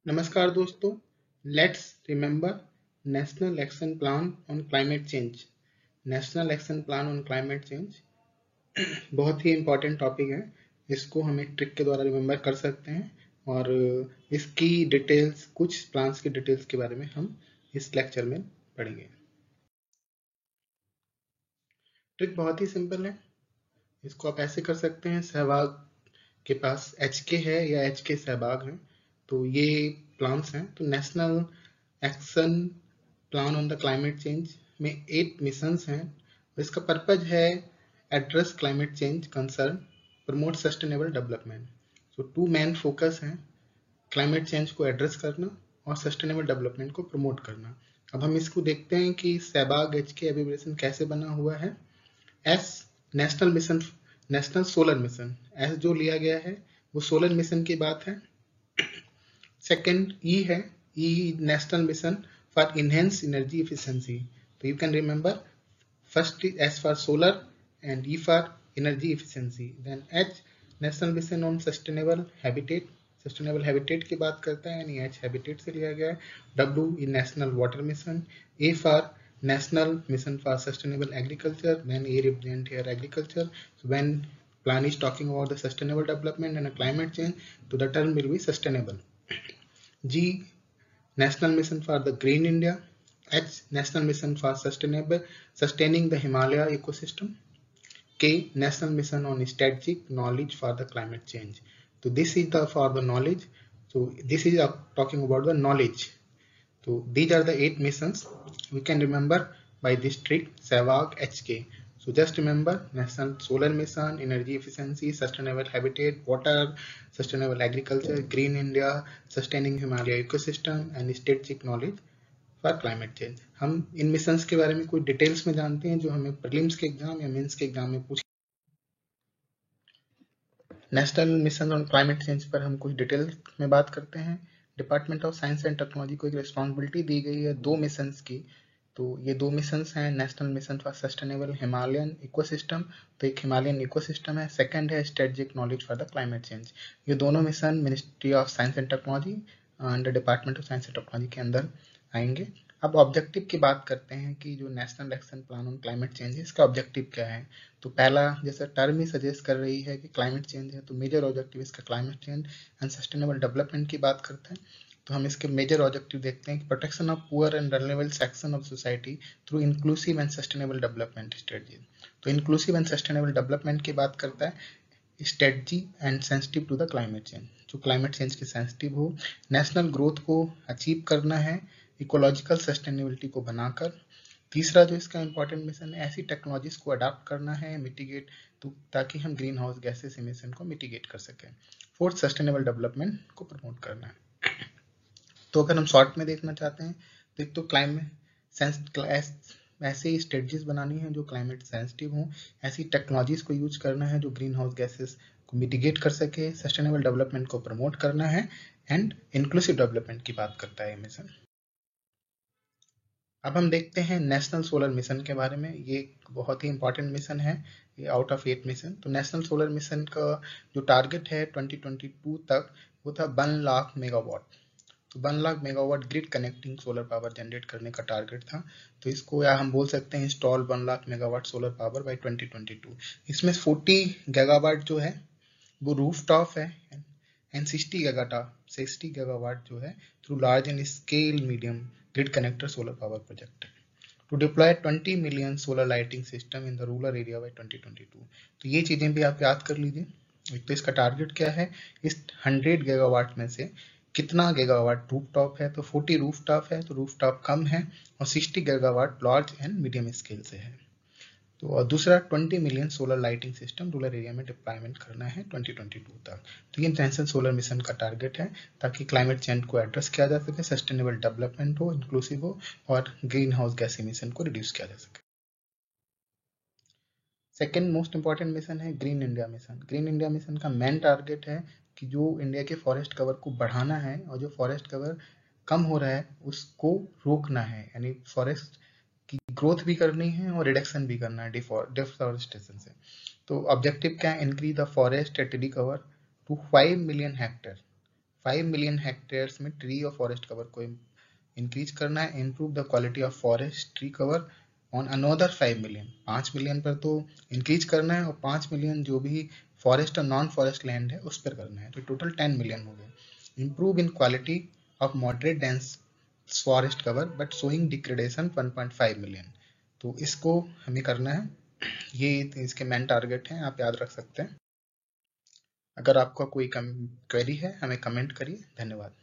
नमस्कार दोस्तों, let's remember national action plan on climate change. National action plan on climate change बहुत ही important topic है। इसको हम एक ट्रिक के द्वारा रिमेंबर कर सकते हैं और इसकी डिटेल्स, कुछ प्लान्स की डिटेल्स के बारे में हम इस लेक्चर में पढ़ेंगे। ट्रिक बहुत ही सिंपल है। इसको आप ऐसे कर सकते हैं, सहवाग के पास HK है या HK सहभाग है, तो ये प्लान्स हैं। तो national action plan on the climate change में 8 मिशंस हैं। इसका पर्पज है address climate change concern, promote sustainable development. So 2 main focus हैं, क्लाइमेट चेंज को एड्रेस करना और सस्टेनेबल डेवलपमेंट को प्रमोट करना। अब हम इसको देखते हैं कि सहभाग HK एब्रिविएशन कैसे बना हुआ है। S national mission, national solar mission, S जो लिया गया है वो सोलर मिशन की बात है। सेकंड ई है, E national mission for enhance energy efficiency. तो you can remember, first S for solar and E for energy efficiency. Then H national mission on sustainable habitat, sustainable habitat की बात करता है, यानी एच हैबिटेट से लिया गया है। W in national water mission, A for national mission for sustainable agriculture, then A represent here agriculture. So when plan is talking about the sustainable development and a climate change, so the term will be sustainable. G national mission for the green India, H national mission for sustaining the Himalaya ecosystem, K national mission on strategic knowledge for the climate change. So this is the for the knowledge. So this is talking about the knowledge. So these are the 8 missions we can remember by this trick, Sehwag HK. So just remember National Solar Mission, Energy Efficiency, Sustainable Habitat, Water, Sustainable Agriculture, Green India, Sustaining Himalaya Ecosystem and Strategic Knowledge for Climate Change. हम इन missions के बारे में कोई details में जानते हैं जो हमें प्रीलिम्स के एग्जाम या मेंस के एग्जाम में पूछ। National mission on climate change पर हम कुछ डिटेल में बात करते हैं। Department of science and technology को एक रिस्पॉन्सिबिलिटी दी गई है 2 मिशंस की। तो ये 2 मिशंस हैं, national mission for sustainable Himalayan ecosystem, तो एक हिमालयन इकोसिस्टम है। सेकंड है strategic knowledge for the climate change. ये दोनों mission ministry of science and technology under department of science and technology के अंदर आएंगे। अब ऑब्जेक्टिव की बात करते हैं कि जो national action plan on climate change है, इसका ऑब्जेक्टिव क्या है। तो पहला, जैसे टर्म ही सजेस्ट कर रही है कि क्लाइमेट चेंज है, तो मेजर ऑब्जेक्टिव इसका climate change and sustainable development की बात करते हैं। तो हम इसके मेजर ऑब्जेक्टिव देखते हैं कि protection of poor and vulnerable section of society through inclusive and sustainable development strategy. तो इंक्लूसिव एंड सस्टेनेबल डेवलपमेंट की बात करता है strategy and sensitive to the climate change, जो क्लाइमेट चेंज के सेंसिटिव हो। नेशनल ग्रोथ को अचीव करना है इकोलॉजिकल सस्टेनेबिलिटी को बनाकर। तीसरा जो इसका इंपॉर्टेंट मिशन है, ऐसी टेक्नोलॉजीज को अडॉप्ट करना है, मिटिगेट, तो ताकि हम ग्रीन हाउस गैसेस इमिशन को मिटिगेट कर सकें। फोर्थ, सस्टेनेबल डेवलपमेंट को प्रमोट करना है। तो अगर हम शॉर्ट में देखना चाहते हैं तो एक तो क्लाइमेट ऐसी स्ट्रेटजीज बनानी है जो क्लाइमेट सेंसिटिव हो, ऐसी टेक्नोलॉजीज को यूज करना है जो ग्रीन हाउस गैसेस को मिटिगेट कर सके, सस्टेनेबल डेवलपमेंट को प्रमोट करना है एंड इंक्लूसिव डेवलपमेंट की बात करता है ये मिशन। अब हम देखते हैं नेशनल सोलर मिशन के बारे में। ये बहुत ही इंपॉर्टेंट मिशन है, ये आउट ऑफ 8 मिशन। तो नेशनल सोलर मिशन का जो टारगेट है 2022 तक, वो था 1 लाख मेगावाट। तो 1 lakh megawatt grid connecting solar power generate करने का टारगेट था। तो इसको या हम बोल सकते हैं install 1 lakh megawatt solar power by 2022। इसमें 40 गीगावाट जो है वो रूफ टॉप है एंड 60 गीगावाट जो है through large and scale medium grid connector solar power project है। To deploy 20 million solar lighting system in the rural area by 2022। तो ये चीजें भी आप याद कर लीजिए। एक तो इसका टारगेट क्या है, इस 100 गीगावाट में से कितना गीगावाट रूफ टॉप है, तो 40 रूफ टॉप है, तो रूफ टॉप कम है, और 60 gigawatt large and medium scale से है। तो और दूसरा 20 million solar lighting system rural area में डिप्लॉयमेंट करना है 2022 तक। तो ये नेशनल सोलर मिशन का टारगेट है, ताकि क्लाइमेट चेंज को एड्रेस किया जा सके, सस्टेनेबल डेवलपमेंट हो, इंक्लूसिव हो, और ग्रीन हाउस गैस इमिशन को रिड्यूस किया जा सके। सेकेंड मोस्ट इंपॉर्टेंट मिशन है green India mission. Green India mission का मेन टारगेट है कि जो इंडिया के फॉरेस्ट कवर को बढ़ाना है, और जो फॉरेस्ट कवर कम हो रहा है उसको रोकना है, यानी फॉरेस्ट की ग्रोथ भी करनी है और रिडक्शन भी करना है डिफॉरेस्टेशन से। तो ऑब्जेक्टिव क्या है, increase the forest territory cover to 5 million hectare 5 million hectares में ट्री और फॉरेस्ट कवर को इंक्रीज करना है, improve the quality of forest tree cover on another 5 million, 5 million पर तो इंक्रीज करना है और 5 मिलियन जो भी फॉरेस्ट और नॉन फॉरेस्ट लैंड है उस पर करना है, तो टोटल 10 मिलियन हो गए। Improve in quality of moderate dense forest cover but showing degradation 1.5 million, तो इसको हमें करना है, ये इसके मेन टारगेट हैं, आप याद रख सकते हैं। अगर आपका कोई क्वेरी है हमें कमेंट करिए। धन्यवाद।